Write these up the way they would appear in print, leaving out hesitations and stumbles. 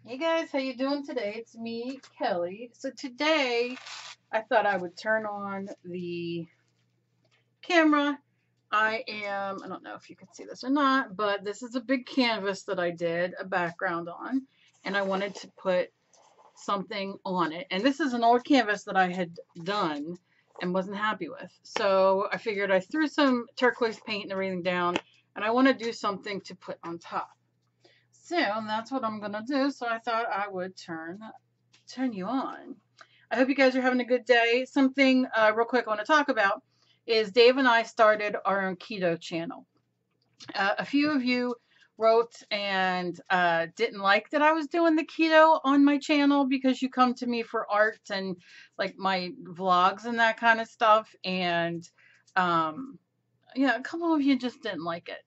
Hey guys, how you doing today? It's me, Kelly. So today I thought I would turn on the camera. I don't know if you can see this or not, but this is a big canvas that I did a background on, and I wanted to put something on it. And this is an old canvas that I had done and wasn't happy with. So I figured I threw some turquoise paint and everything down, and I want to do something to put on top. So that's what I'm gonna do. So I thought I would turn you on. I hope you guys are having a good day. Something real quick I want to talk about is Dave and I started our own keto channel. A few of you wrote and didn't like that I was doing the keto on my channel because you come to me for art and like my vlogs and that kind of stuff. And yeah, a couple of you just didn't like it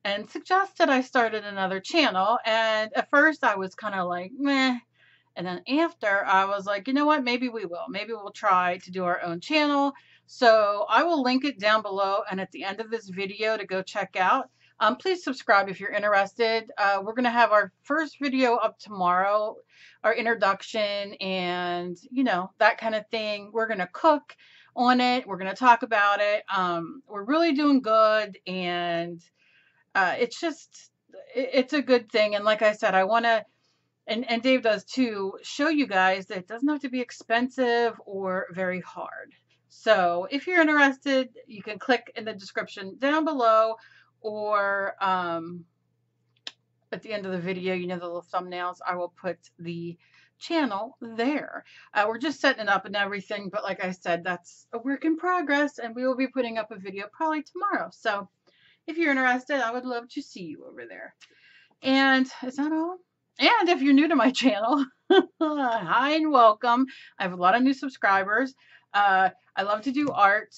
and suggested I started another channel. And at first I was kind of like, meh. And then after I was like, you know what? Maybe we will. Maybe we'll try to do our own channel. So I will link it down below and at the end of this video to go check out. Please subscribe if you're interested. We're going to have our first video up tomorrow, our introduction and, you know, that kind of thing. We're going to cook on it. We're going to talk about it. We're really doing good, and it's a good thing. And like I said, I want to, and Dave does too, show you guys that it doesn't have to be expensive or very hard. So if you're interested, you can click in the description down below, or at the end of the video, you know, the little thumbnails, I will put the channel there. We're just setting it up and everything, but like I said, that's a work in progress, and we will be putting up a video probably tomorrow. So if you're interested, I would love to see you over there. And is that all? And if you're new to my channel, hi and welcome. I have a lot of new subscribers. I love to do art,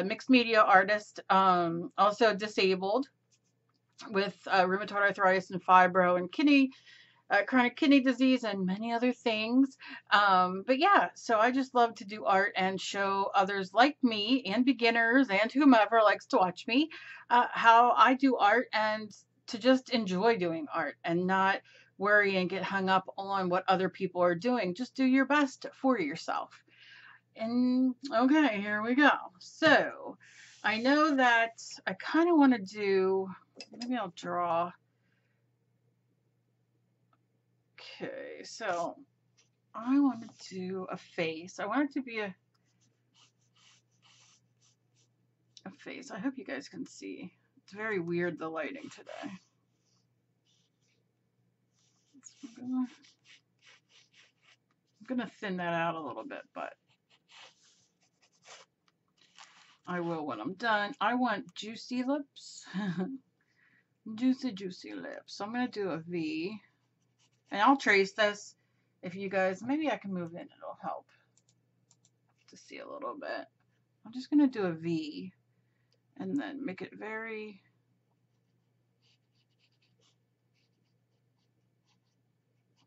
mixed media artist, also disabled with rheumatoid arthritis and fibro and chronic kidney disease and many other things. But yeah, so I just love to do art and show others like me and beginners and whomever likes to watch me how I do art, and to just enjoy doing art and not worry and get hung up on what other people are doing. Just do your best for yourself. And okay, here we go. So I know that I kind of want to do, maybe I'll draw. Okay, so I want to do a face. I want it to be a face. I hope you guys can see. It's very weird, the lighting today. I'm gonna thin that out a little bit, but I will when I'm done. I want juicy lips. Juicy lips. So I'm gonna do a V. And I'll trace this. If you guys, maybe I can move in, it'll help to see a little bit. I'm just gonna do a V and then make it very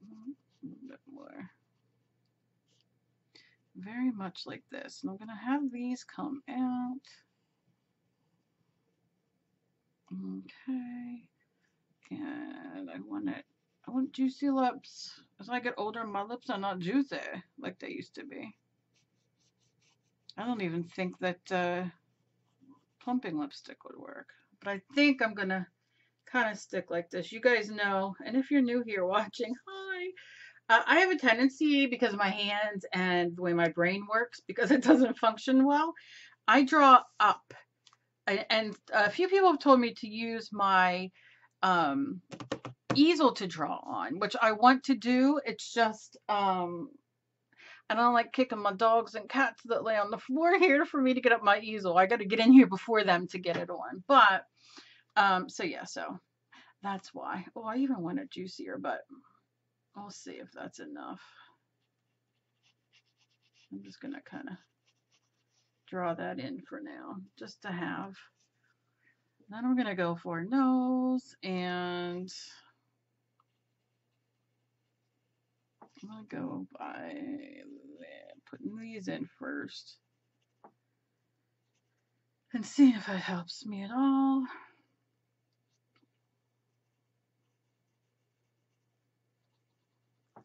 a little bit more, very much like this. And I'm gonna have these come out. Okay, and I want juicy lips. As I get older, my lips are not juicy like they used to be. I don't even think that plumping lipstick would work, but I think I'm gonna kind of stick like this. You guys know, and if you're new here watching, hi. I have a tendency, because of my hands and the way my brain works, because it doesn't function well, I draw up. And a few people have told me to use my easel to draw on, which I want to do. It's just, I don't like kicking my dogs and cats that lay on the floor here for me to get up my easel. I got to get in here before them to get it on. But, so yeah, so that's why. Oh, I even want it juicier, but I'll see if that's enough. I'm just going to kind of draw that in for now, just to have. Then I'm going to go for nose, and I'm going to go by putting these in first and see if it helps me at all.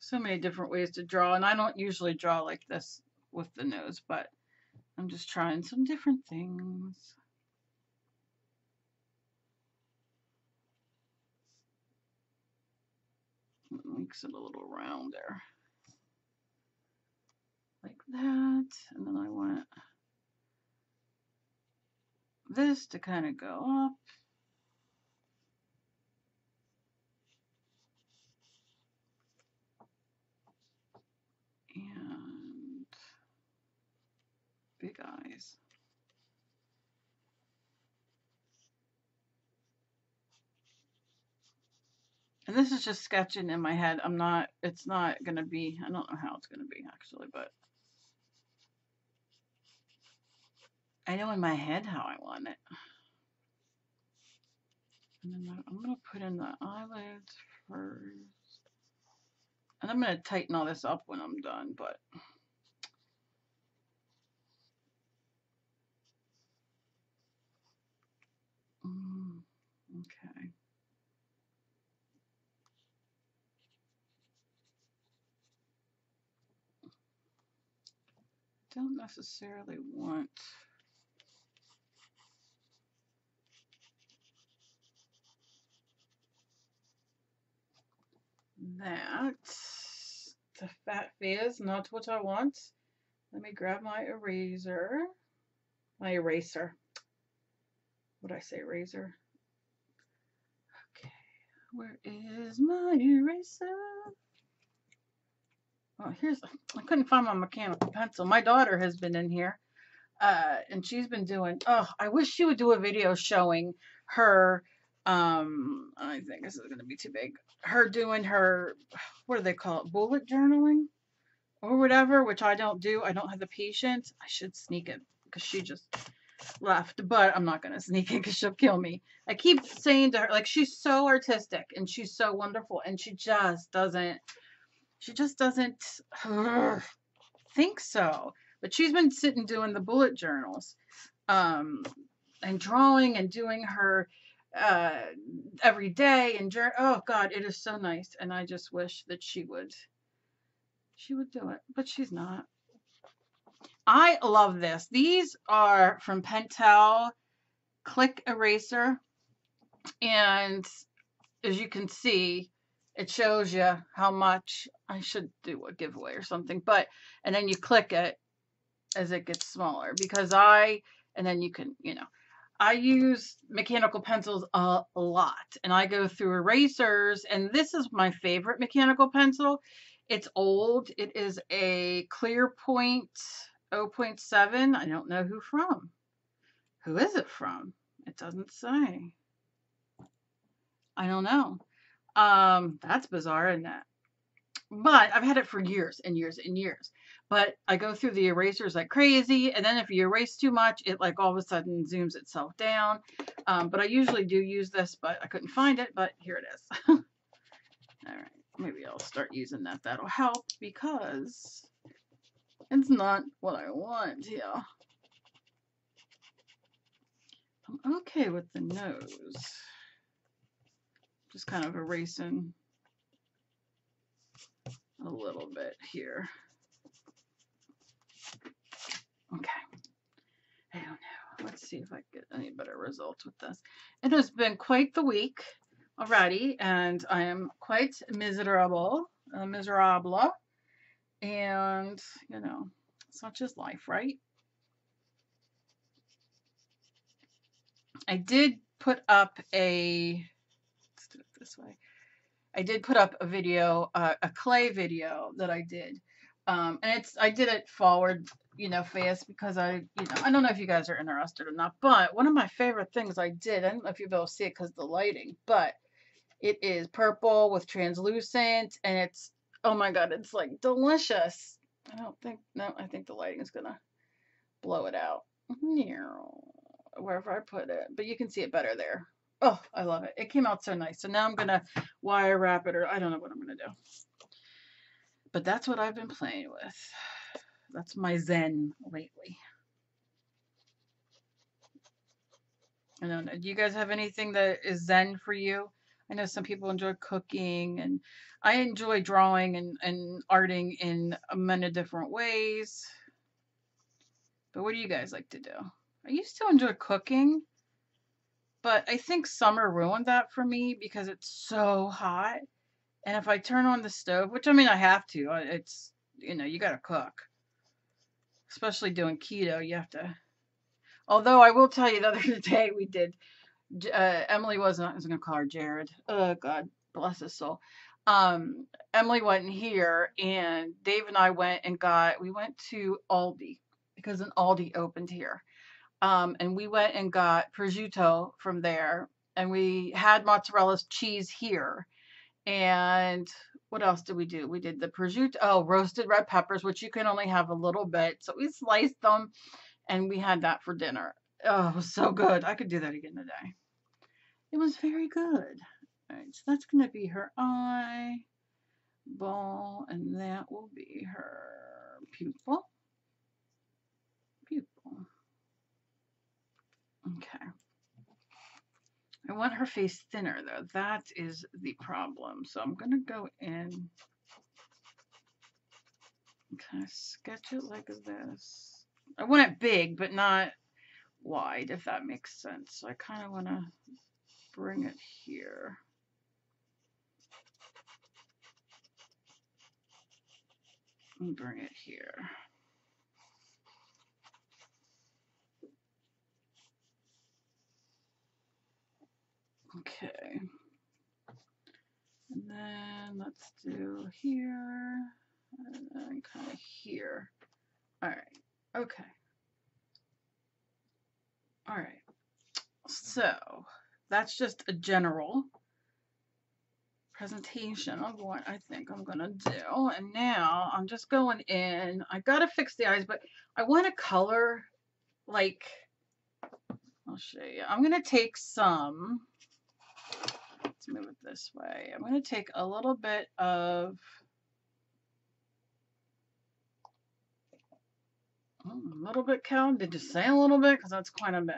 So many different ways to draw, and I don't usually draw like this with the nose, but I'm just trying some different things. Makes it a little rounder. Like that. And then I want this to kind of go up. And big eyes. And this is just sketching in my head. It's not going to be, I don't know how it's going to be actually, but I know in my head how I want it. And then I'm going to put in the eyelids first. And I'm going to tighten all this up when I'm done, but okay. Don't necessarily want that. The fat face, not what I want. Let me grab my eraser. My eraser. What did I say, razor? Okay, where is my eraser? Oh, I couldn't find my mechanical pencil. My daughter has been in here, and she's been doing, I wish she would do a video showing her, I think this is going to be too big, her doing her, what do they call it, bullet journaling or whatever, which I don't do. I don't have the patience. I should sneak it because she just left, but I'm not going to sneak it because she'll kill me. I keep saying to her, like, she's so artistic and she's so wonderful, and she just doesn't think so. But she's been sitting doing the bullet journals, and drawing and doing her every day, and oh God, it is so nice. And I just wish that she would do it, but she's not. I love this. These are from Pentel Click Eraser, and as you can see, it shows you how much. I should do a giveaway or something, but and then you click it as it gets smaller, because and then you can, I use mechanical pencils a lot, and I go through erasers, and this is my favorite mechanical pencil. It's old. It is a Clear Point 0.7. I don't know who from. Who is it from? It doesn't say. I don't know. That's bizarre, isn't it? But I've had it for years and years and years. But I go through the erasers like crazy, and then if you erase too much, it like all of a sudden zooms itself down. But I usually do use this, but I couldn't find it, but here it is. All right, maybe I'll start using that. That'll help, because it's not what I want here. I'm okay with the nose. Just kind of erasing a little bit here. Okay. I don't know. Let's see if I get any better results with this. It has been quite the week already, and I am quite miserable. And, such is life, right? I did put up let's do it this way. I did put up a video, a clay video that I did. And I did it forward, fast, because I don't know if you guys are interested or not, but one of my favorite things I did, I don't know if you'll be able to see it because of the lighting, but it is purple with translucent, and it's, oh my God, it's like delicious. I think the lighting is gonna blow it out. Wherever I put it, but you can see it better there. Oh, I love it. It came out so nice. So now I'm gonna wire wrap it, or I don't know what I'm gonna do. But that's what I've been playing with. That's my zen lately. I don't know. Do you guys have anything that is zen for you? I know some people enjoy cooking, and I enjoy drawing and arting in many different ways. But what do you guys like to do? I used to enjoy cooking, but I think summer ruined that for me because it's so hot. And if I turn on the stove, which I mean I have to, it's, you know, you got to cook. Especially doing keto, you have to. Although I will tell you the other day we did, Emily wasn't, I was going to call her Jared. Oh, God bless his soul. Emily wasn't here, and Dave and I went and we went to Aldi because an Aldi opened here. And we went and got prosciutto from there, and we had mozzarella cheese here. And what else did we do? We did the prosciutto, oh, roasted red peppers, which you can only have a little bit. So we sliced them, and we had that for dinner. Oh, it was so good. I could do that again today. It was very good. All right, so that's going to be her eyeball, and that will be her pupil. Pupil. Okay. I want her face thinner, though. That is the problem. So I'm going to go in and kind of sketch it like this. I want it big, but not wide, if that makes sense. So I kind of want to bring it here. And bring it here. Okay. And then let's do here. And then kind of here. All right. Okay. All right. So that's just a general presentation of what I think I'm gonna do. And now I'm just going in. I gotta fix the eyes, but I want to color, like, I'll show you. I'm gonna take some, let's move it this way. I'm gonna take a little bit of, a little bit, Cal, did you say a little bit? Because that's quite a bit.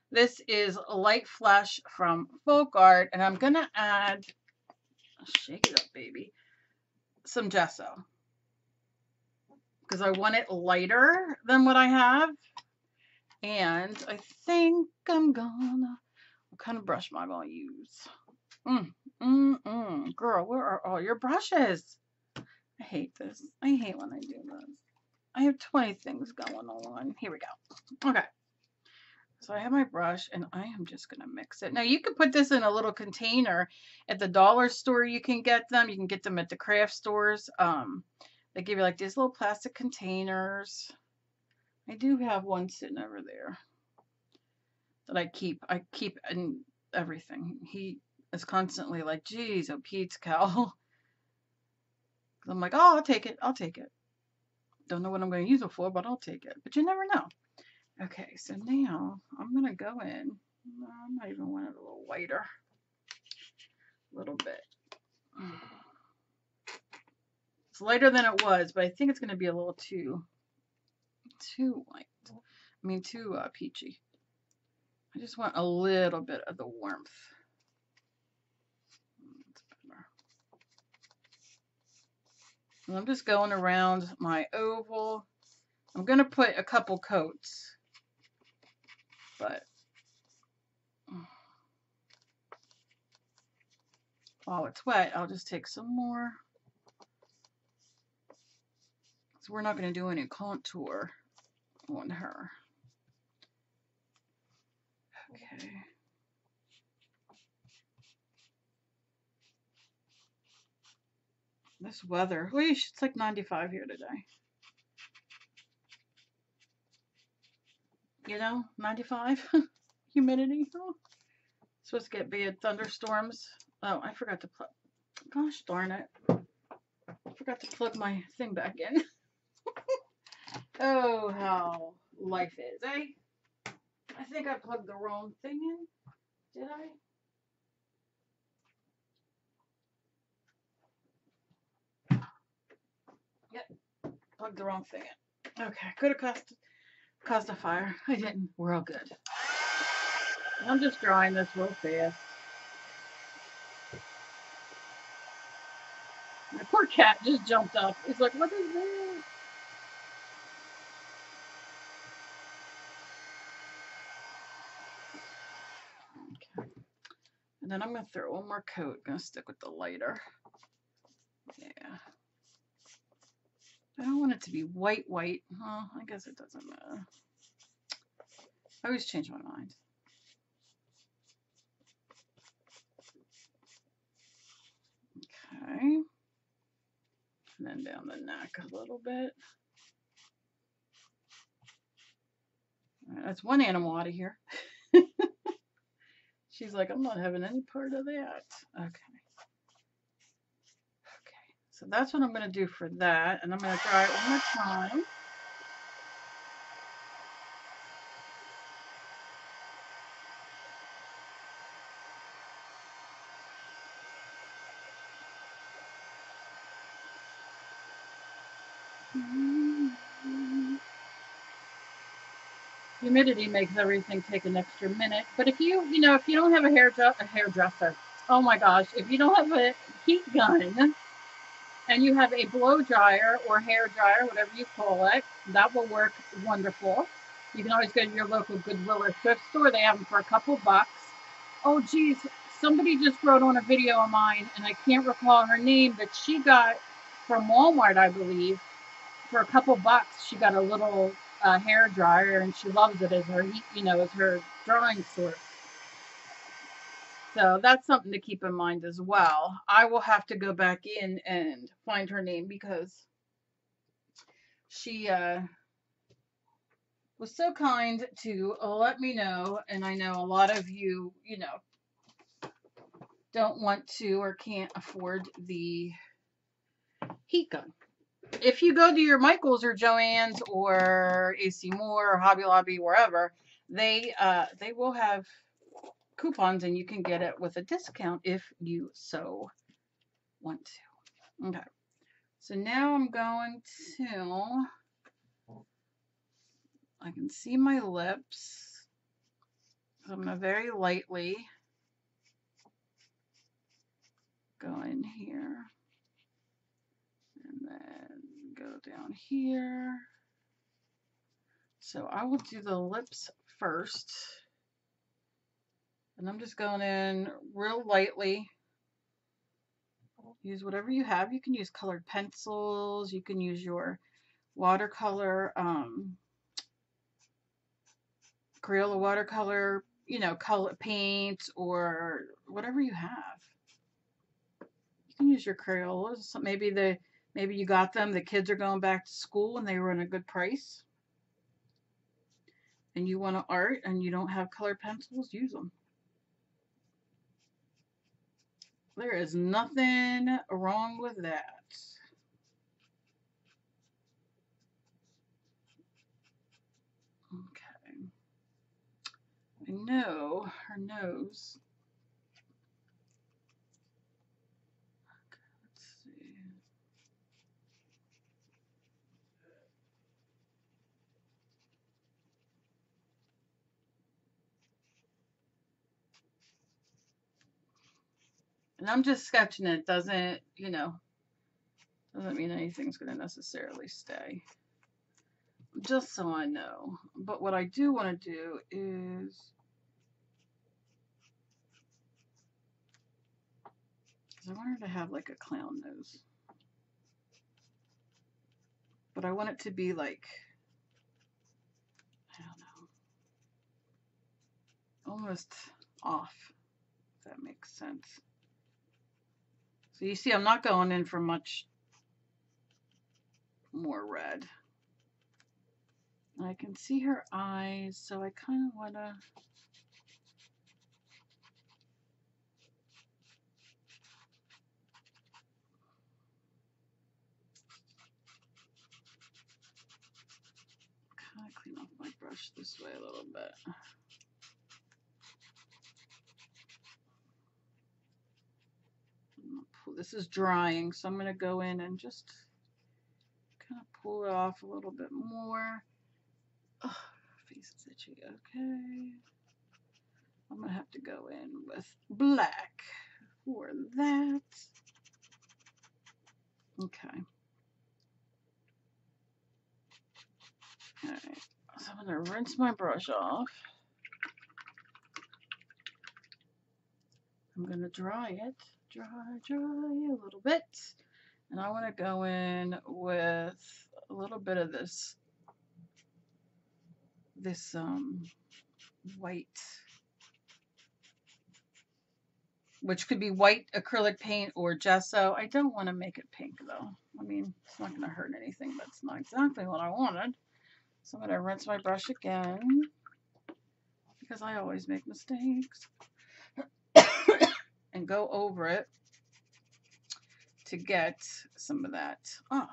This is Light Flesh from Folk Art, and I'm gonna add, shake it up, baby, some gesso, because I want it lighter than what I have. And I think I'm gonna, what kind of brush am I gonna use? Girl, where are all your brushes? I hate this. I hate when I do this. I have 20 things going on. Here we go. Okay. So I have my brush, and I am just going to mix it. Now, you can put this in a little container. At the dollar store, you can get them. You can get them at the craft stores. They give you like these little plastic containers. I do have one sitting over there that I keep. I keep in everything. He is constantly like, geez, oh, Pete's Cal. I'm like, oh, I'll take it. I'll take it. Don't know what I'm going to use it for, but I'll take it. But you never know. Okay, so now I'm going to go in. I might even want it a little whiter. A little bit. It's lighter than it was, but I think it's going to be a little too white. I mean, too peachy. I just want a little bit of the warmth. That's better. And I'm just going around my oval. I'm going to put a couple coats. But while it's wet, I'll just take some more. So we're not going to do any contour on her. Okay. This weather, it's like 95 here today. You know, 95 humidity. Oh. Supposed to get bad thunderstorms. Oh, I forgot to plug. Gosh darn it. I forgot to plug my thing back in. Oh, how life is, eh? I think I plugged the wrong thing in. Did I? Yep. Plugged the wrong thing in. Okay. Could have caused a fire. I didn't. We're all good. I'm just drawing this real fast. cat just jumped up. He's like, what is that? Okay. And then I'm going to throw one more coat. I'm going to stick with the lighter. Yeah. I don't want it to be white, white. Oh, I guess it doesn't matter. I always change my mind. Okay. And then down the neck a little bit. All right, that's one animal out of here. She's like, I'm not having any part of that. Okay. Okay. So that's what I'm going to do for that. And I'm going to dry it one more time. Humidity makes everything take an extra minute. But if you don't have a hairdresser, oh my gosh, if you don't have a heat gun and you have a blow dryer or hair dryer, whatever you call it, that will work wonderful. You can always go to your local Goodwill or thrift store. They have them for a couple bucks. Oh, geez, somebody just wrote on a video of mine, and I can't recall her name, but she got from Walmart, I believe, for a couple bucks. She got a little hair dryer, and she loves it as her, as her drying source. So that's something to keep in mind as well. I will have to go back in and find her name because she was so kind to let me know. And I know a lot of you, don't want to or can't afford the heat gun. If you go to your Michaels or Joann's or AC Moore or Hobby Lobby, wherever, they will have coupons and you can get it with a discount if you so want to. Okay. So now I'm going to, I can see my lips. So I'm going to very lightly go in here and then go down here. So I will do the lips first. And I'm just going in real lightly. Use whatever you have. You can use colored pencils. You can use your watercolor, Crayola watercolor, color paint or whatever you have. You can use your Crayolas. Maybe you got them. The kids are going back to school and they were in a good price. And you want to art and you don't have colored pencils, use them. There is nothing wrong with that. Okay. I know her nose. Okay, let's see. And I'm just sketching it. Doesn't mean anything's going to necessarily stay. Just so I know. But what I do want to do is I want her to have like a clown nose. But I want it to be like, I don't know, almost off, if that makes sense. So you see, I'm not going in for much more red. I can see her eyes, so I kind of want to kind of clean off my brush this way a little bit. This is drying, so I'm going to go in and just kind of pull it off a little bit more. Oh, face is itchy. Okay. I'm going to have to go in with black for that. Okay. All right. So I'm going to rinse my brush off. I'm going to dry it. Dry a little bit. And I want to go in with a little bit of this white, which could be white acrylic paint or gesso. I don't want to make it pink though. I mean, it's not going to hurt anything, but it's not exactly what I wanted. So I'm going to rinse my brush again because I always make mistakes and go over it to get some of that off.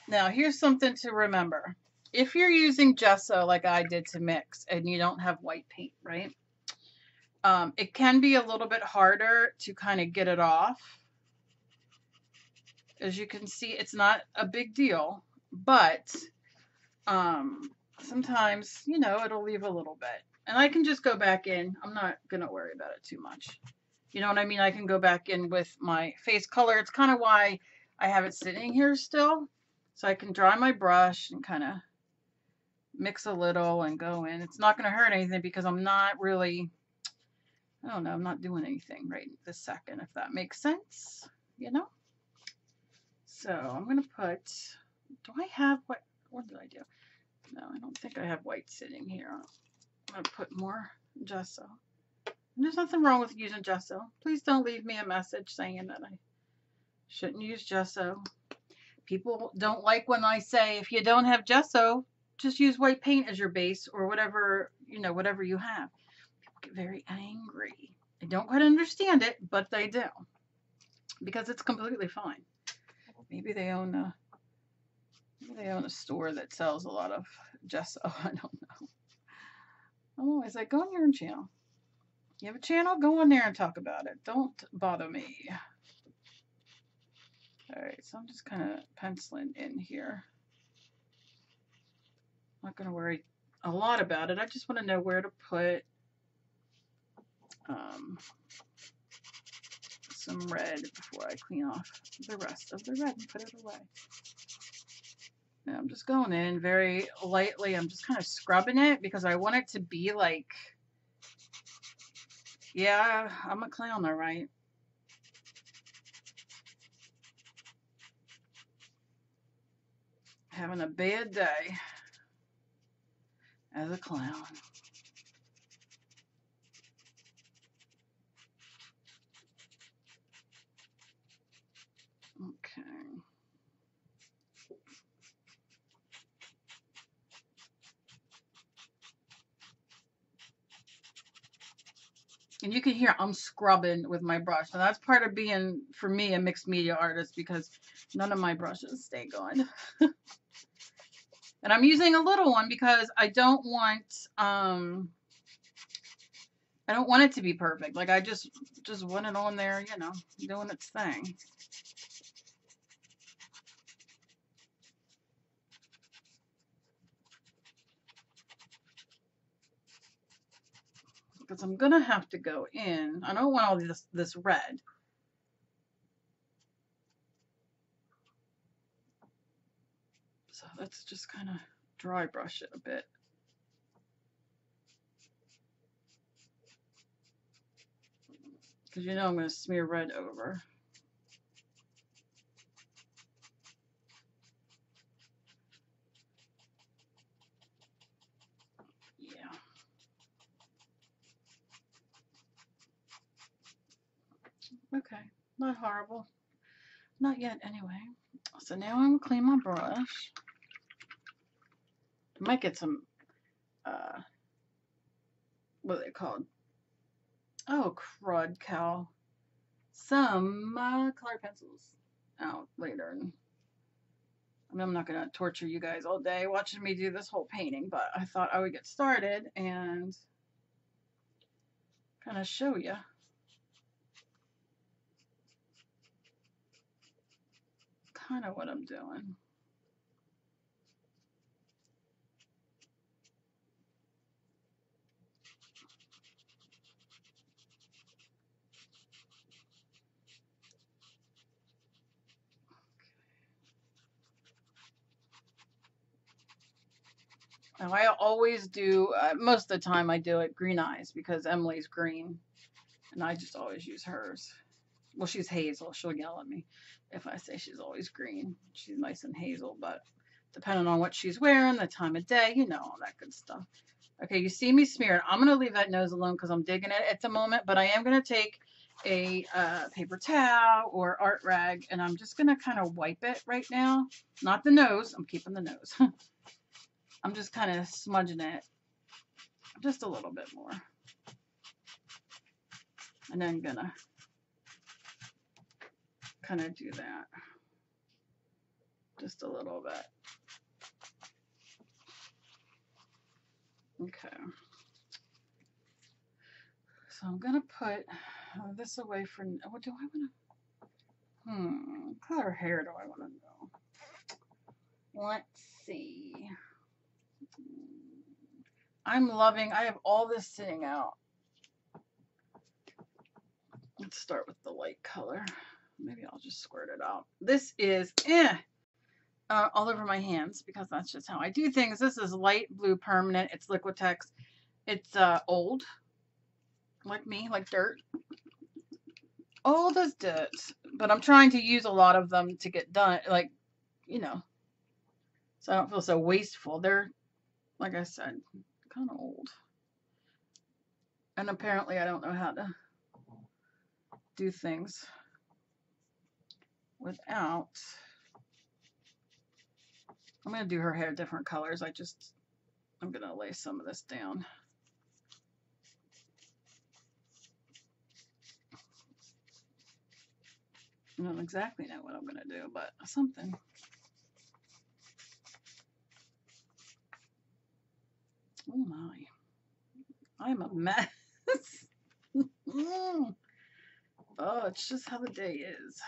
Now, here's something to remember. If you're using gesso like I did to mix and you don't have white paint, right? It can be a little bit harder to kind of get it off. As you can see, it's not a big deal, but sometimes, you know, it'll leave a little bit. And I can just go back in. I'm not going to worry about it too much. You know what I mean? I can go back in with my face color. It's kind of why I have it sitting here still. So I can dry my brush and kind of mix a little and go in. It's not going to hurt anything because I'm not really, I don't know, I'm not doing anything right this second, if that makes sense, you know? So I'm going to put, do I have what did I do? No, I don't think I have white sitting here. I'm going to put more gesso. And there's nothing wrong with using gesso. Please don't leave me a message saying that I shouldn't use gesso. People don't like when I say if you don't have gesso, just use white paint as your base or whatever, you know, whatever you have. People get very angry. I don't quite understand it, but they do. Because it's completely fine. Maybe they own a store that sells a lot of gesso. I don't know. I'm always like, go on your own channel. You have a channel? Go on there and talk about it. Don't bother me. All right, so I'm just kind of penciling in here. I'm not going to worry a lot about it. I just want to know where to put some red before I clean off the rest of the red and put it away. Now I'm just going in very lightly. I'm just kind of scrubbing it because I want it to be like, yeah, I'm a clown, all right. Having a bad day as a clown. Okay. And you can hear I'm scrubbing with my brush. And that's part of being, for me, a mixed media artist because none of my brushes stay good. And I'm using a little one because I don't want it to be perfect. Like I just want it on there, you know, doing its thing. Because I'm gonna have to go in. I don't want all this red. So let's just kind of dry brush it a bit. Because you know I'm going to smear red over. Yeah. Okay, not horrible. Not yet anyway. So now I'm going to clean my brush. I might get some, what are they called? Oh, crud, cow. Some color pencils out later. I mean, I'm not going to torture you guys all day watching me do this whole painting, but I thought I would get started and kind of show you. Kind of what I'm doing. Now, I always do, most of the time I do it green eyes because Emily's green and I just always use hers. Well, she's hazel. She'll yell at me if I say she's always green. She's nice and hazel, but depending on what she's wearing, the time of day, you know, all that good stuff. Okay, you see me smearing. I'm going to leave that nose alone because I'm digging it at the moment, but I am going to take a paper towel or art rag, and I'm just going to kind of wipe it right now. Not the nose. I'm keeping the nose. I'm just kind of smudging it just a little bit more. And then I'm going to kind of do that just a little bit. Okay. So I'm going to put this away for, what do I want to, what color hair do I want to do? Let's see. I'm loving, I have all this sitting out. Let's start with the light color. Maybe I'll just squirt it out. This is all over my hands because that's just how I do things. This is light blue permanent. It's Liquitex. It's old, like me, like dirt. Old as dirt. But I'm trying to use a lot of them to get done, like, you know, so I don't feel so wasteful. They're, like I said, kind of old. And apparently I don't know how to do things without. I'm going to do her hair different colors. I'm going to lay some of this down. I don't exactly know what I'm going to do, but something. Oh my. I'm a mess. Oh, it's just how the day is.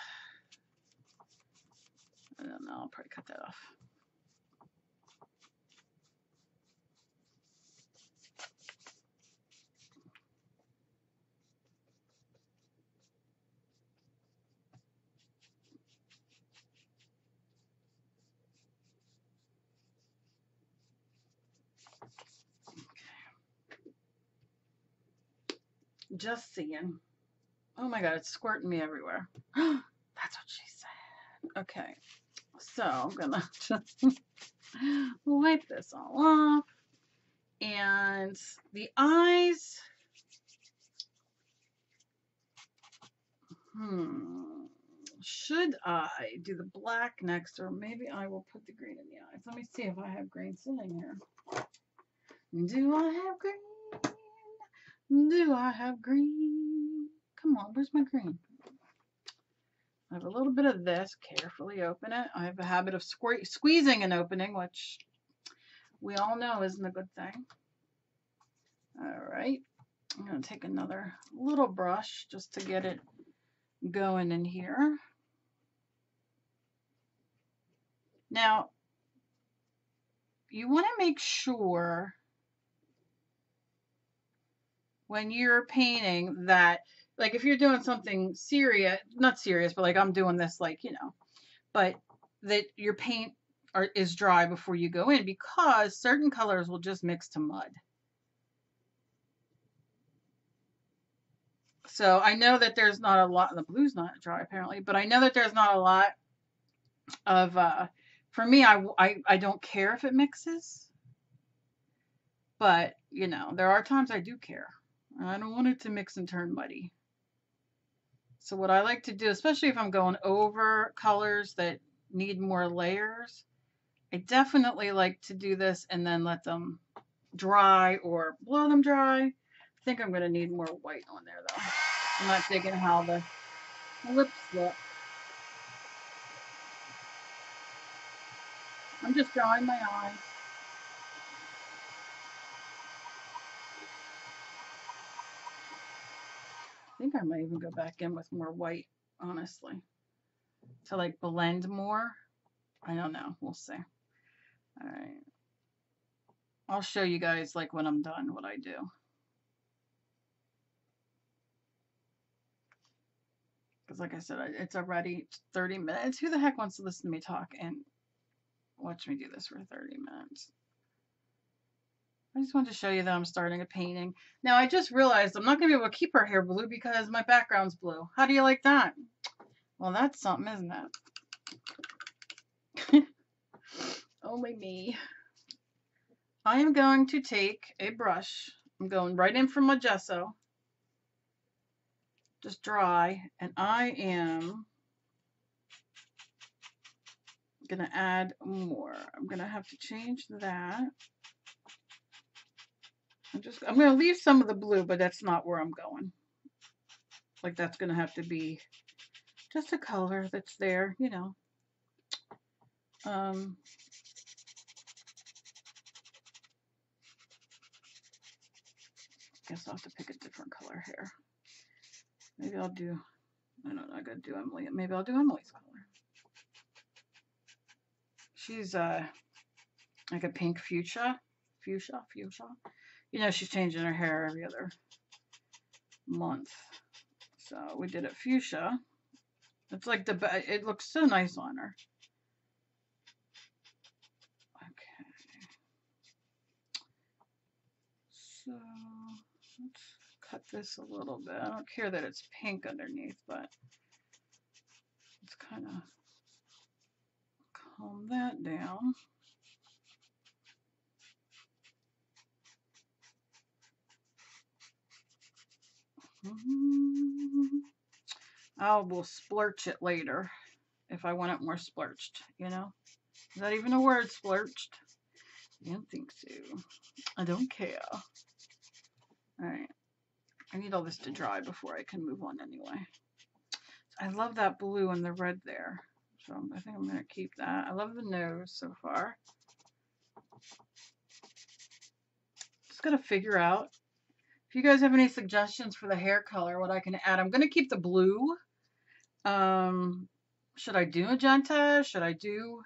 I don't know. I'll probably cut that off. Just seeing. Oh my god, it's squirting me everywhere. That's what she said. Okay, so I'm gonna just wipe this all off. And the eyes, should I do the black next, or maybe I will put the green in the eyes? Let me see if I have green sitting here. Do I have green? Do I have green? Come on, where's my green? I have a little bit of this. Carefully open it. I have a habit of squeezing and opening, which we all know isn't a good thing. All right. I'm going to take another little brush just to get it going in here. Now, you want to make sure when you're painting that, like if you're doing something serious, not serious, but like I'm doing this, like, you know, but that your paint is dry before you go in, because certain colors will just mix to mud. So I know that there's not a lot, the blue's not dry apparently, but I know that there's not a lot of, for me, I don't care if it mixes, but you know, there are times I do care. I don't want it to mix and turn muddy. So what I like to do, especially if I'm going over colors that need more layers, I definitely like to do this and then let them dry or blow them dry. I think I'm going to need more white on there though. I'm not digging how the lips look. I'm just drawing my eyes. I think I might even go back in with more white, honestly, to like blend more. I don't know. We'll see. All right. I'll show you guys like when I'm done what I do. Because like I said, it's already 30 minutes. Who the heck wants to listen to me talk and watch me do this for 30 minutes? I just wanted to show you that I'm starting a painting. Now, I just realized I'm not going to be able to keep her hair blue because my background's blue. How do you like that? Well, that's something, isn't it? Only me. I am going to take a brush. I'm going right in from my gesso. Just dry. And I am going to add more. I'm going to have to change that. I'm going to leave some of the blue, but that's not where I'm going. Like, that's going to have to be just a color that's there, you know. Guess I'll have to pick a different color here. Maybe I'll do, I don't know, I gotta do Emily. Maybe I'll do Emily's color. She's like a pink fuchsia. You know, she's changing her hair every other month. So we did it fuchsia. It's like it looks so nice on her. Okay. So let's cut this a little bit. I don't care that it's pink underneath, but let's kind of calm that down. I will splurch it later if I want it more splurched, you know? Is that even a word, splurched? I don't think so. I don't care. Alright. I need all this to dry before I can move on anyway. I love that blue and the red there. So I think I'm going to keep that. I love the nose so far. Just got to figure out. If you guys have any suggestions for the hair color, what I can add. I'm going to keep the blue. Should I do magenta? Should I do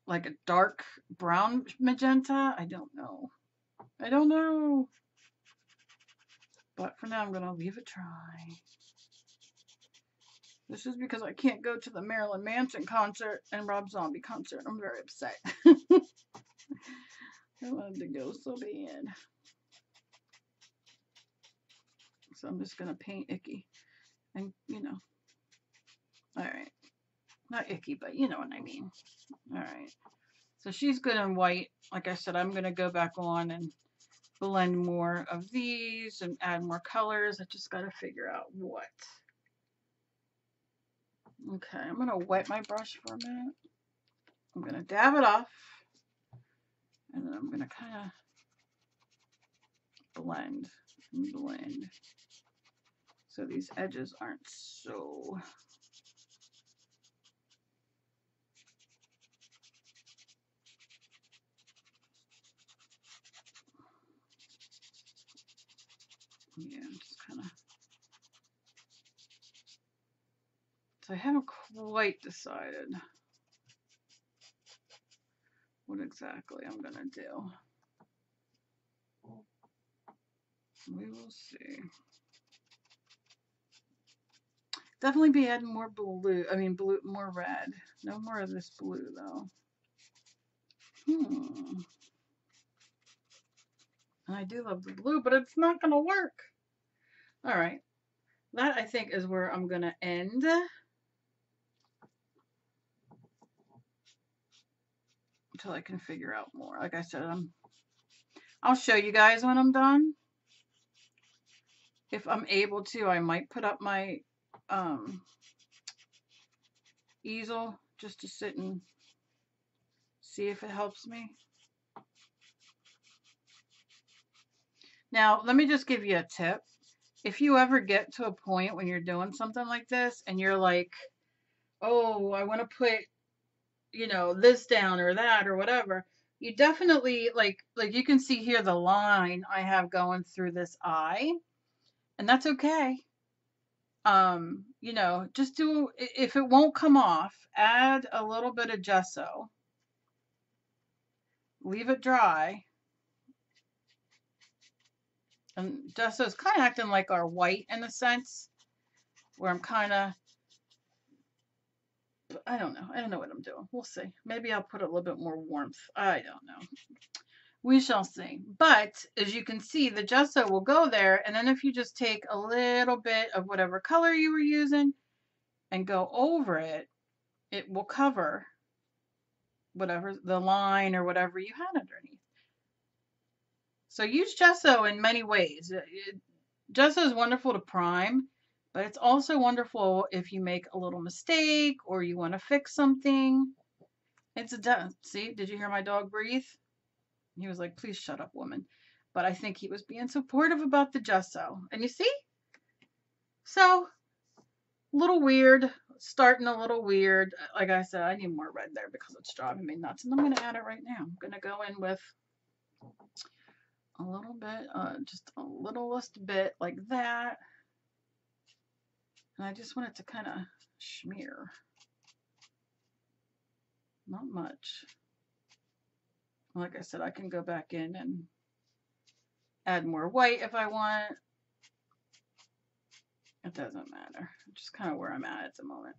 like a dark brown magenta? I don't know. I don't know. But for now, I'm going to leave it dry. This is because I can't go to the Marilyn Manson concert and Rob Zombie concert. I'm very upset. I wanted to go so bad. So I'm just going to paint Icky. And, you know. Alright. Not Icky, but you know what I mean. Alright. So she's good in white. Like I said, I'm going to go back on and blend more of these and add more colors. I just got to figure out what. Okay, I'm going to wet my brush for a minute. I'm going to dab it off. And then I'm going to kind of blend and blend. So these edges aren't so... Yeah, just kind of... So I haven't quite decided what exactly I'm going to do. We will see. Definitely be adding more blue. I mean, blue, more red. No more of this blue, though. And I do love the blue, but it's not going to work. All right. That, I think, is where I'm going to end. Until I can figure out more. Like I said, I'll show you guys when I'm done. If I'm able to, I might put up my easel just to sit and see if it helps me. Now, let me just give you a tip. If you ever get to a point when you're doing something like this and you're like, oh, I want to put, you know, this down or that or whatever, you definitely, like you can see here the line I have going through this eye, and that's okay. You know, just do, if it won't come off, add a little bit of gesso, leave it dry. And gesso is kind of acting like our white in a sense, where I'm kind of, I don't know what I'm doing. We'll see. Maybe I'll put a little bit more warmth. I don't know. We shall see. But as you can see, the gesso will go there, and then if you just take a little bit of whatever color you were using and go over it, it will cover whatever the line or whatever you had underneath. So use gesso in many ways. Gesso is wonderful to prime, but it's also wonderful if you make a little mistake or you want to fix something. It's a see, did you hear my dog breathe? He was like, please shut up, woman. But I think he was being supportive about the gesso. And you see? So, a little weird, starting a little weird. Like I said, I need more red there because it's driving me nuts. And I'm going to add it right now. I'm going to go in with a little bit, just a littlest bit like that. And I just want it to kind of smear. Not much. Like I said, I can go back in and add more white if I want. It doesn't matter. Just kind of where I'm at the moment.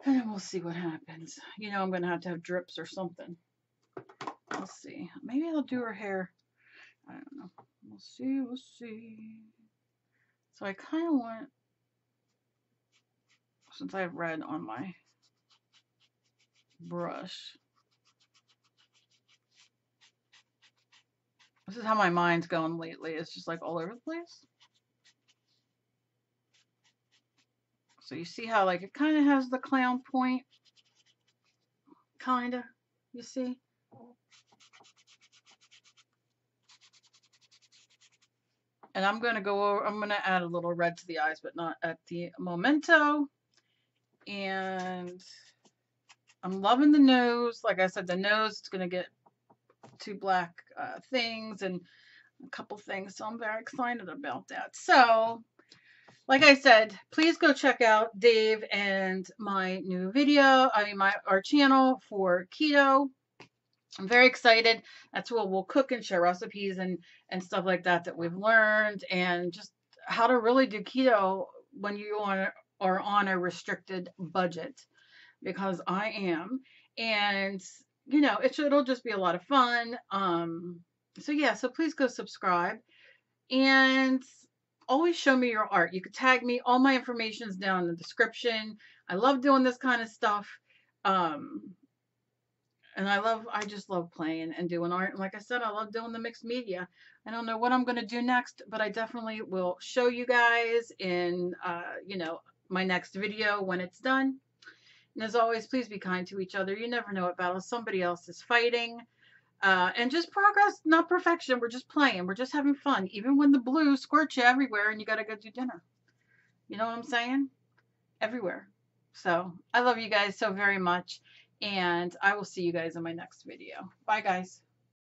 And then we'll see what happens. You know, I'm going to have drips or something. We'll see. Maybe I'll do her hair. I don't know. We'll see. We'll see. So I kind of want, since I have red on my brush. This is how my mind's going lately. It's just like all over the place. So you see how like it kind of has the clown point, kind of, you see? And I'm going to go over, I'm going to add a little red to the eyes, but not at the momento. And I'm loving the nose. Like I said, the nose is going to get 2 black things and a couple things. So I'm very excited about that. So like I said, please go check out Dave and my new video. Our channel for keto. I'm very excited. That's where we'll cook and share recipes and stuff like that we've learned, and just how to really do keto when you are on a restricted budget, because I am. And you know, it'll just be a lot of fun. So yeah, so please go subscribe and always show me your art. You can tag me. All my information is down in the description. I love doing this kind of stuff. And I just love playing and doing art. And like I said, I love doing the mixed media. I don't know what I'm going to do next, but I definitely will show you guys in, you know, my next video when it's done. And as always, please be kind to each other. You never know what battle somebody else is fighting. And just progress, not perfection. We're just playing. We're just having fun. Even when the blue squirts you everywhere and you got to go do dinner. You know what I'm saying? Everywhere. So I love you guys so very much. And I will see you guys in my next video. Bye, guys.